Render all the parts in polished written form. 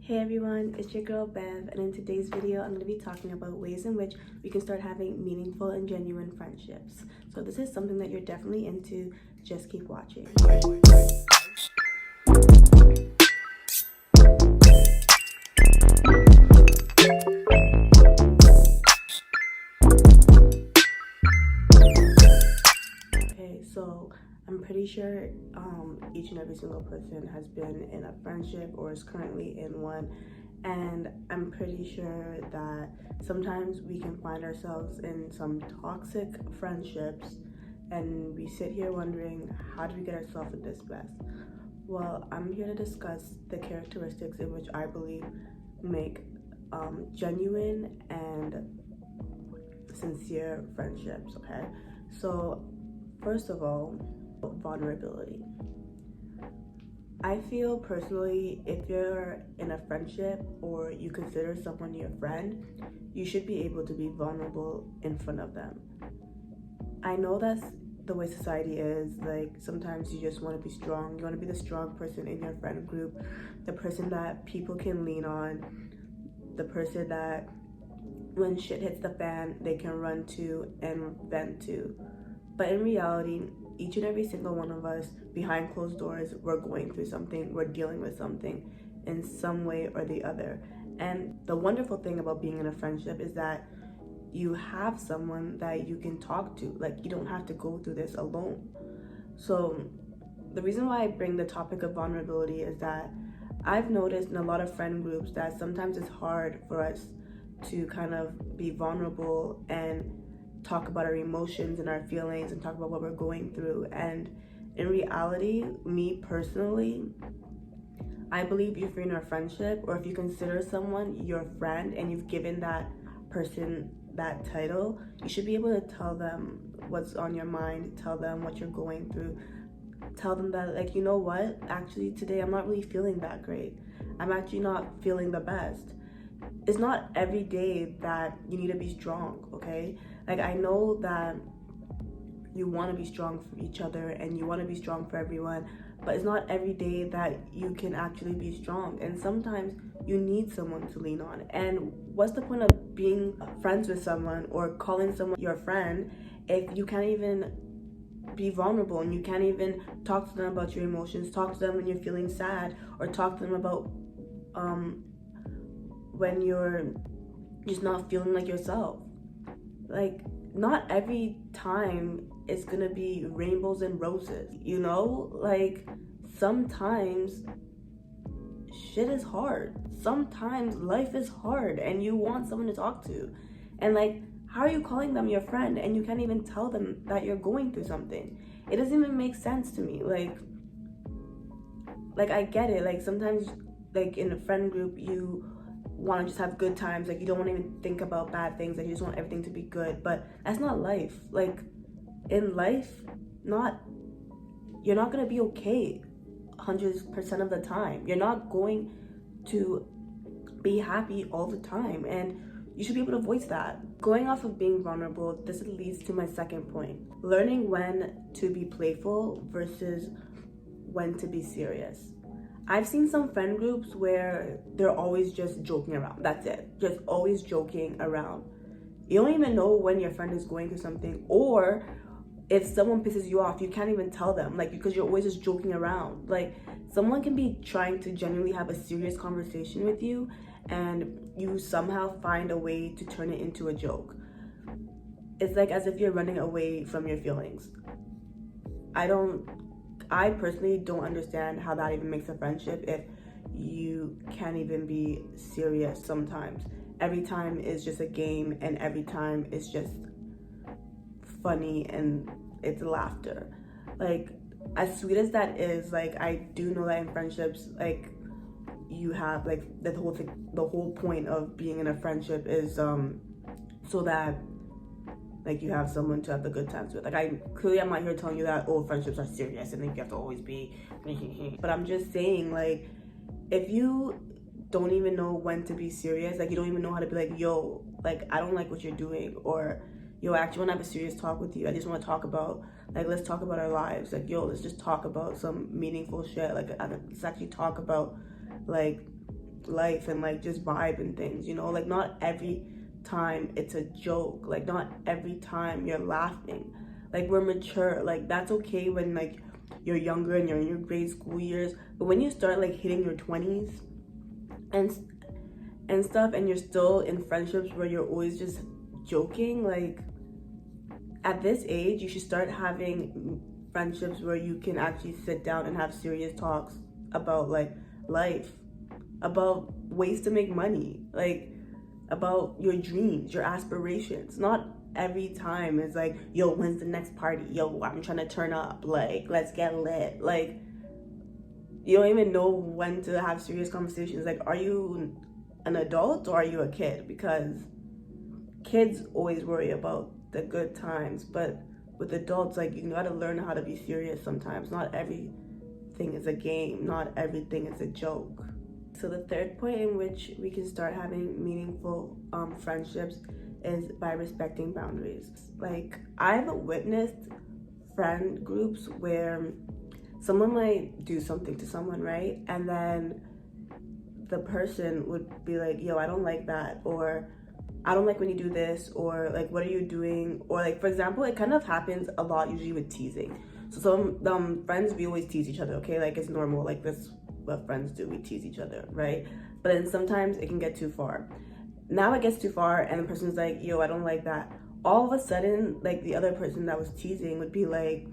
Hey everyone, it's your girl Bev, and in today's video I'm going to be talking about ways in which we can start having meaningful and genuine friendships. So if this is something that you're definitely into, just keep watching. Okay, so I'm pretty sure each and every single person has been in a friendship or is currently in one, and I'm pretty sure that sometimes we can find ourselves in some toxic friendships and we sit here wondering, how do we get ourselves in this mess? Well, I'm here to discuss the characteristics in which I believe make genuine and sincere friendships, okay? So first of all, vulnerability. I feel personally, if you're in a friendship or you consider someone your friend, you should be able to be vulnerable in front of them. I know that's the way society is. Like, sometimes you just want to be strong. You want to be the strong person in your friend group, the person that people can lean on, the person that when shit hits the fan, they can run to and vent to. But in reality, each and every single one of us, behind closed doors, we're going through something, we're dealing with something in some way or the other. And the wonderful thing about being in a friendship is that you have someone that you can talk to. Like, you don't have to go through this alone. So the reason why I bring the topic of vulnerability is that I've noticed in a lot of friend groups that sometimes it's hard for us to kind of be vulnerable and talk about our emotions and our feelings and talk about what we're going through. And in reality, me personally, I believe if you're in a friendship or if you consider someone your friend and you've given that person that title, you should be able to tell them what's on your mind, tell them what you're going through, tell them that, like, you know what, actually today I'm not really feeling that great. I'm actually not feeling the best. It's not every day that you need to be strong, okay? Like, I know that you want to be strong for each other and you want to be strong for everyone, but it's not every day that you can actually be strong. And sometimes you need someone to lean on. And what's the point of being friends with someone or calling someone your friend if you can't even be vulnerable and you can't even talk to them about your emotions, talk to them when you're feeling sad, or talk to them about when you're just not feeling like yourself. Like, not every time it's gonna be rainbows and roses, you know? Like, sometimes shit is hard. Sometimes life is hard and you want someone to talk to. And like, how are you calling them your friend and you can't even tell them that you're going through something? It doesn't even make sense to me. Like I get it. Like, sometimes, like, in a friend group, you want to just have good times. Like, you don't want to even think about bad things. Like, you just want everything to be good. But that's not life. Like, in life, you're not gonna be okay 100% of the time. You're not going to be happy all the time, and you should be able to voice that. Going off of being vulnerable, this leads to my second point: learning when to be playful versus when to be serious. I've seen some friend groups where they're always just joking around. That's it. Just always joking around. You don't even know when your friend is going through something, or if someone pisses you off, you can't even tell them, like, because you're always just joking around. Like, someone can be trying to genuinely have a serious conversation with you and you somehow find a way to turn it into a joke. It's like as if you're running away from your feelings. I personally don't understand how that even makes a friendship if you can't even be serious sometimes. Every time is just a game and every time is just funny and it's laughter. Like, as sweet as that is, like, I do know that in friendships, like, you have, like, the whole point of being in a friendship is so that, like, you have someone to have the good times with. Like, I'm not here telling you that, oh, friendships are serious and then you have to always be but I'm just saying, like, if you don't even know when to be serious, like, you don't even know how to be like, yo, like, I don't like what you're doing, or yo, I actually want to have a serious talk with you. I just want to talk about, like, let's talk about our lives. Like, yo, let's just talk about some meaningful shit. Like, let's actually talk about, like, life and like just vibe and things, you know? Like not every time it's a joke, like not every time you're laughing. Like we're mature, like that's okay when like you're younger and you're in your grade school years, but when you start like hitting your 20s and stuff, and you're still in friendships where you're always just joking, like at this age you should start having friendships where you can actually sit down and have serious talks about like life, about ways to make money, like about your dreams, your aspirations. Not every time it's like, yo, when's the next party? Yo, I'm trying to turn up, like let's get lit. Like you don't even know when to have serious conversations. Like, are you an adult or are you a kid? Because kids always worry about the good times, but with adults, like you gotta learn how to be serious sometimes. Not everything is a game, not everything is a joke. So the third point in which we can start having meaningful friendships is by respecting boundaries. Like I've witnessed friend groups where someone might do something to someone, right? And then the person would be like, yo, I don't like that, or I don't like when you do this, or like, what are you doing? Or like, for example, it kind of happens a lot usually with teasing. So some friends, we always tease each other, okay? Like it's normal, like that's what friends do, we tease each other, right? But then sometimes it can get too far. Now it gets too far and the person's like, yo, I don't like that. All of a sudden, like the other person that was teasing would be like,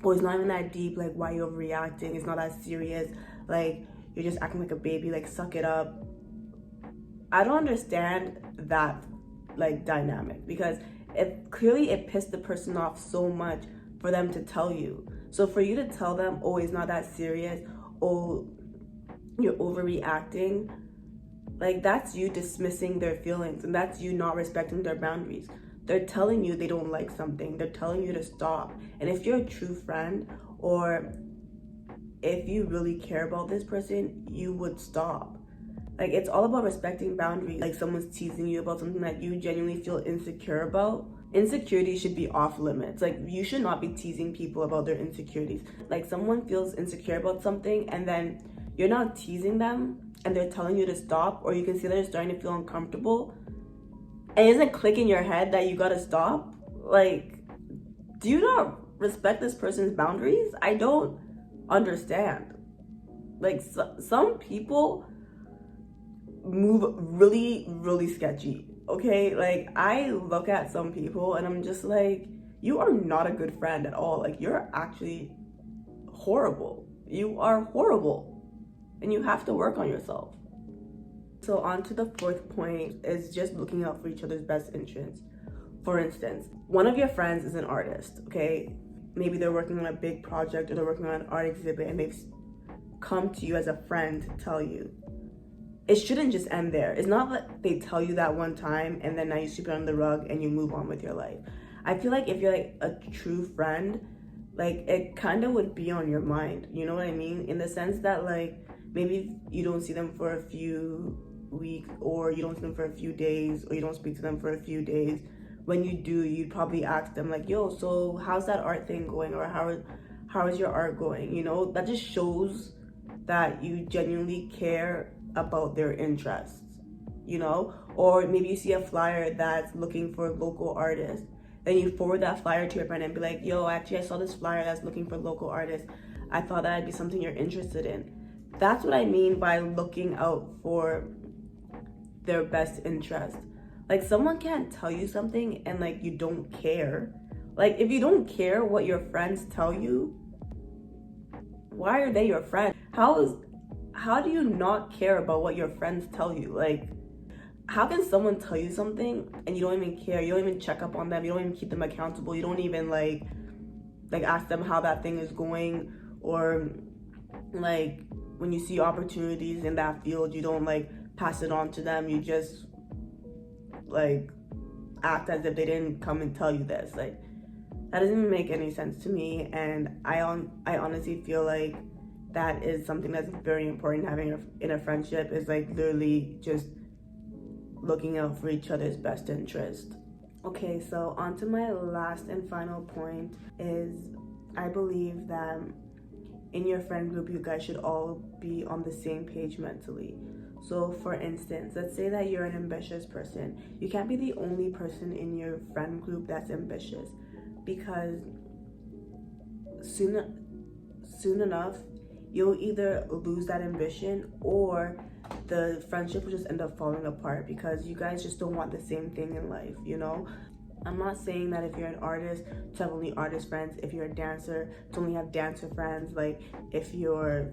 oh, it's not even that deep, like why are you overreacting? It's not that serious, like you're just acting like a baby, like suck it up. I don't understand that like dynamic, because it clearly it pissed the person off so much for them to tell you. So for you to tell them, oh, it's not that serious, oh, you're overreacting, like that's you dismissing their feelings, and that's you not respecting their boundaries. They're telling you they don't like something, they're telling you to stop. And if you're a true friend, or if you really care about this person, you would stop. Like it's all about respecting boundaries. Like someone's teasing you about something that you genuinely feel insecure about, insecurity should be off limits. Like you should not be teasing people about their insecurities. Like someone feels insecure about something and then you're not teasing them and they're telling you to stop, or you can see they're starting to feel uncomfortable and it doesn't click in your head that you gotta stop. Like, do you not respect this person's boundaries? I don't understand. Like some people move really, really sketchy, okay? Like I look at some people and I'm just like, you are not a good friend at all. Like you're actually horrible. You are horrible and you have to work on yourself. So on to the fourth point is just looking out for each other's best interests. For instance, one of your friends is an artist, okay? Maybe they're working on a big project or they're working on an art exhibit and they've come to you as a friend to tell you. It shouldn't just end there. It's not that they tell you that one time and then now you sweep it under the rug and you move on with your life. I feel like if you're like a true friend, like it kind of would be on your mind. You know what I mean? In the sense that like maybe you don't see them for a few weeks, or you don't see them for a few days, or you don't speak to them for a few days. When you do, you'd probably ask them like, yo, so how's that art thing going? Or how is your art going? You know, that just shows that you genuinely care about their interests, you know? Or maybe you see a flyer that's looking for local artists, then you forward that flyer to your friend and be like, yo, actually I saw this flyer that's looking for local artists. I thought that'd be something you're interested in. That's what I mean by looking out for their best interest. Like someone can't tell you something and like you don't care. Like if you don't care what your friends tell you, why are they your friend? How do you not care about what your friends tell you? Like, how can someone tell you something and you don't even care? You don't even check up on them. You don't even keep them accountable. You don't even like ask them how that thing is going, or like when you see opportunities in that field, you don't like pass it on to them. You just like act as if they didn't come and tell you this. Like that doesn't even make any sense to me, and I honestly feel like that is something that's very important having in a friendship, is like literally just looking out for each other's best interest. Okay, so on to my last and final point is I believe that in your friend group, you guys should all be on the same page mentally. So for instance, let's say that you're an ambitious person. You can't be the only person in your friend group that's ambitious, because soon enough you'll either lose that ambition, or the friendship will just end up falling apart because you guys just don't want the same thing in life, you know? I'm not saying that if you're an artist to have only artist friends, if you're a dancer to only have dancer friends, like if you're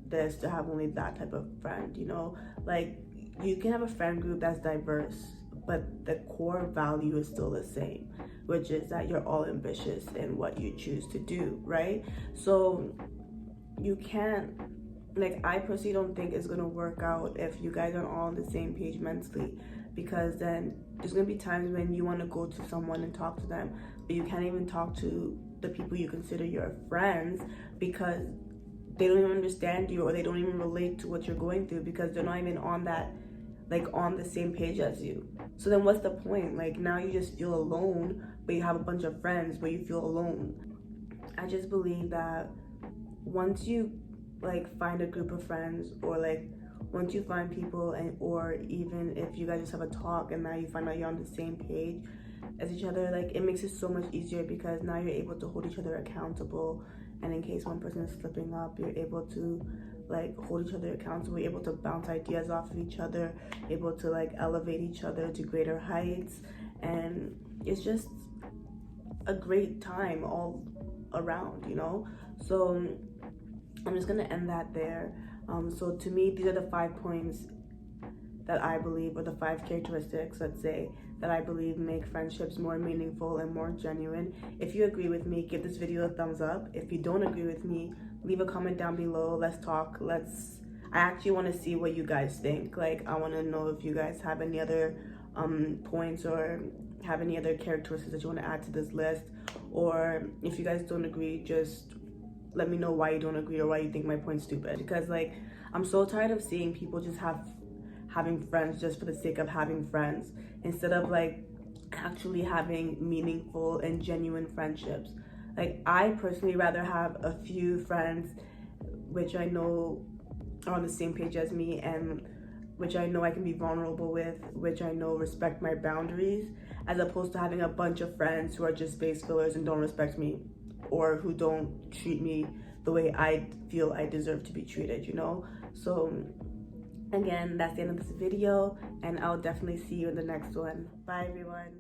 this to have only that type of friend, you know? Like, you can have a friend group that's diverse, but the core value is still the same, which is that you're all ambitious in what you choose to do, right? So you can't, like, I personally don't think it's gonna work out if you guys are all on the same page mentally, because then there's gonna be times when you want to go to someone and talk to them, but you can't even talk to the people you consider your friends because they don't even understand you, or they don't even relate to what you're going through because they're not even on that, like, on the same page as you. So then what's the point? Like, now you just feel alone, but you have a bunch of friends, but you feel alone. I just believe that once you, like, find a group of friends, or like once you find people, and or even if you guys just have a talk and now you find out you're on the same page as each other, like, it makes it so much easier because now you're able to hold each other accountable, and in case one person is slipping up, you're able to, like, hold each other accountable. You're able to bounce ideas off of each other, able to, like, elevate each other to greater heights, and it's just a great time all around, you know? So I'm just gonna end that there. So to me, these are the 5 points that I believe, or the 5 characteristics, let's say, that I believe make friendships more meaningful and more genuine. If you agree with me, give this video a thumbs up. If you don't agree with me, leave a comment down below. Let's talk. I actually want to see what you guys think. Like, I want to know if you guys have any other points, or have any other characteristics that you want to add to this list, or if you guys don't agree, just let me know why you don't agree or why you think my point's stupid. Because, like, I'm so tired of seeing people just having friends just for the sake of having friends, instead of, like, actually having meaningful and genuine friendships. Like, I personally rather have a few friends which I know are on the same page as me, and which I know I can be vulnerable with, which I know respect my boundaries, as opposed to having a bunch of friends who are just space fillers and don't respect me, or who don't treat me the way I feel I deserve to be treated, you know? So again, that's the end of this video, and I'll definitely see you in the next one. Bye, everyone.